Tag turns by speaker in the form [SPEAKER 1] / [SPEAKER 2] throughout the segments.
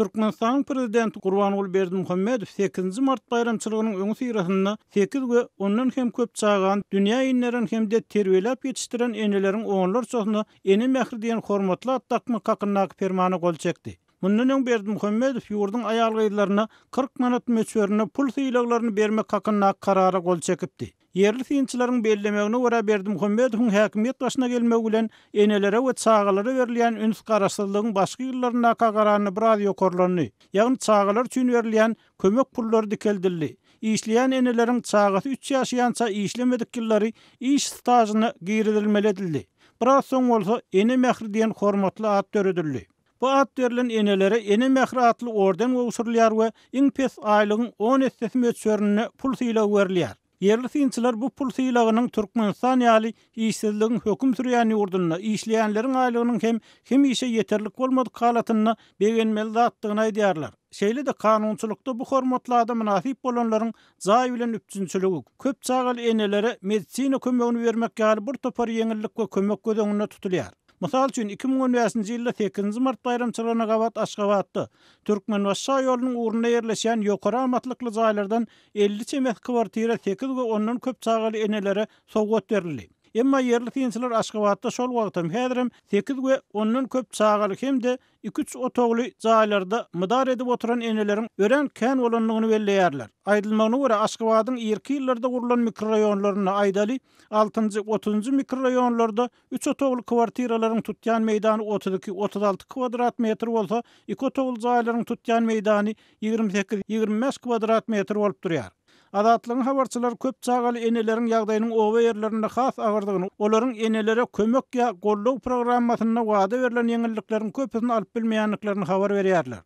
[SPEAKER 1] Türkmenistan prezidenti Gurbanuly Berdimuhammedow 8 mart bayramçylygynyň öňü syrasynda 8 we ondan hem köp çağan dünýä inlerin hemde terbiýelap ýetişdiren eneleriň oňlar çoğuna eni mähri diýen hormatly atdakmy kakynnaky fermany gol çekdi. Mundan öň Berdimuhammedow ýurdun aýal gyzlaryna 40 manat möçberini pul syýlaglaryny bermek kakynnaky karara gol çekipdi. Yerli synçylaryň bellemegine görä Berdimuhammedowyň häkimiýet başyna gelmegi bilen enelere we çağalara berilýän üns garaşsyzlygyň başga ýyllarynda kararany bir az ýokarlandy. Ýagny çağalar üçin berilýän kömek pullary dikeldirildi. İşleyen enelerin çağatı 3 yaşayansa işlemedik yılları iş stajına giridilmeli edildi. Biraz son olsa ene mehri diyen hormatlı ad törüdüldü. Bu ad verilen enelere ene mehri adlı orden usurlyar ve iňpes aylığın 10 estesi möçberine pul sylagy berilýär. Yerli synçylar bu pul sylagynyň Türkmenistan ýaly işsizligiň höküm sürýän ýurduna işleýänleriň aýlygynyň hem işe ýeterlik bolmadyk halatyna begenmeli zatdygyny aýdýarlar. Şeýle de kanunçylykda bu hormatlarda münasip bolanlaryň jaý bilen üpçünçiligi köp çağaly enelere medisina kömegini bermek ýaly bir topar ýeňillik we kömek gödeňine tutulýar. Mysal üçin 2015-nji ýylda 8 mart bayramçylygyna gabat Aşgabatda Türkmenbaşy ýolunyň uğruna ýerleşýän ýokary amatlykly jaýlardan 50 çemet kwartira 8 we ondan köp çağaly enelere sowgat berildi. Emma yerli synçylar Aşgabatda şol wagtym häzirem 8 we ondan köp çağaly hemde 2-3 otogly jaýlarda mydar edip oturan eneleriň ören kän bolanlygyny belleýärler. Aýdylmagyna görä Aşgabatyň ýerki ýyllarda gurulan mikroraýonlaryna aýdaly 6-30 mikroraýonlarda 3 otogly kwartiralaryň tutýan meýdany 32-36 kvadrat metr bolsa, 2 otogly jaýlaryň tutýan meýdany 28-25 kvadrat metr bolup durýar. Adatlygyň habarçylar köp çağaly eneleriň ýagdaýynyň oba ýerlerinde has agyrdygyny, olaryň enelere kömek ýa gollaw programmasyna wada berilen ýeňilliklerin köpüni alyp bilmeýänliklaryny habar berýärler.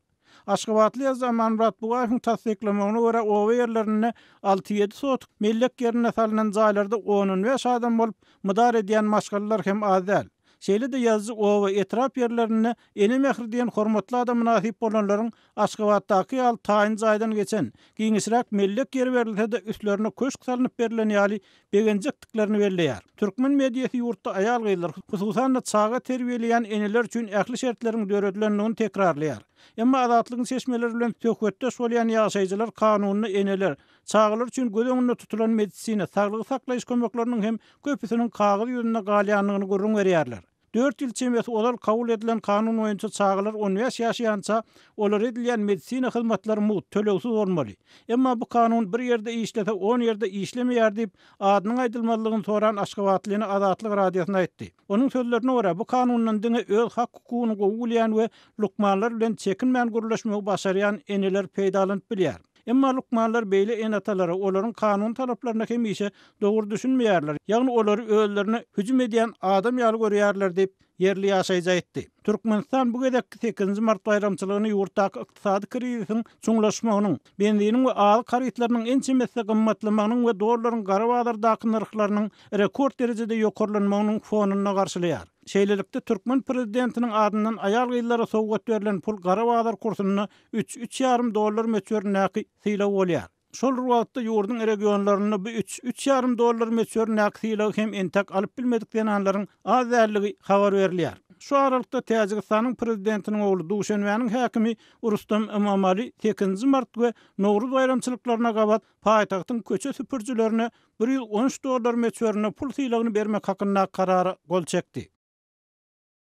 [SPEAKER 1] Aşgabatly ýazman Murat Bugaýewiň tasdiklamagyna görä oba ýerlerine 6-7 sotuk mellek ýerine salynan jaýlarda 10-5 adam bolup mydar edýän maşgalylar hem az däl. Şeýle de ýazgy oba etrap ýerlerine eni mehri diýen hormatly adam münasip bolanlaryň Aşgabatdaky ýaly taýyn jaýdan geçen giňişräk mellek ýeri berilse de üstlerine köşk salynyp berilen ýaly begenjekliklerini belleýär. Türkmen mediýasy ýurtda aýal gyzlar, hususan da çağa terbiýelýän eneler üçin ähli şertleriň döredilendигini tekrarlaýar. Emma adatlygyň seçmeleri bilen töhwetdeş bolýan ýaşaýjylar kanunyny eneler, çağalar üçin gödeňinde tutulan medisina, saglygy saklaýyş kömekleriniň hem köpüsiniň kagyz ýüzünde galýanlygyny görüň berýärler. 4 ýyl çemesi olal kabul edilen kanun boýunça çağalar 15 ýaşaýança olar edilýän medisina hyzmatlary mut tölewsiz bolmaly. Emma bu kanun bir ýerde işlese 10 ýerde işlemeýär diýip adynyň aýdylmalygyny soran Aşgabatlyny Adatlyk radiosyna aýtdy. Onuň sözlerine görä bu kanundan diňe öz hak hukugyny gowulýan we lukmanlar bilen çekinmän guruluşmagy başarýan eneler peýdalanyp bilýär. Emma lukmanlar beýle enatalara olaryň kanun talaplaryna hemişe dogry düşünmeýärler. Ýagny olary özlerine hüjüm edýän adam ýaly görýärler diýip yerli ýaşaýjy aýtdy. Türkmenistan bu gedekki 8 mart bayramçylygyny ýurtdaky ykdysady krizisiň çuňlaşmagynyň, benziniň we aly karytlarynyň en çemesi gymmatlamagynyň we dollarlaryň garabazardaky narhlarynyň rekord derejede ýokarlanmagynyň fonuny garşylaýar. Şeýlelikde Türkmen prezidentiniň adyndan aýal gyzlara sowgat berilen pul garabazar kursyna 3,5 dollar möçbernäki sylaw bolýar. Şol wagtda ýurdun regionlaryna bu 3,5 dollar möçbernäki sylaw hem entek alyp bilmedikleri anlaryň az dälligi habar berilýär. Şu aralykda Täjikistanyň prezidentiniň ogly Duşanbäniň häkimi Rustam Emomali 8 mart we Nowruz bayramçylyklaryna gabat paýtagtyň köçe süpürjilerine 113 dollar möçberine pul sylagyny bermek hakynda karara gol çekdi.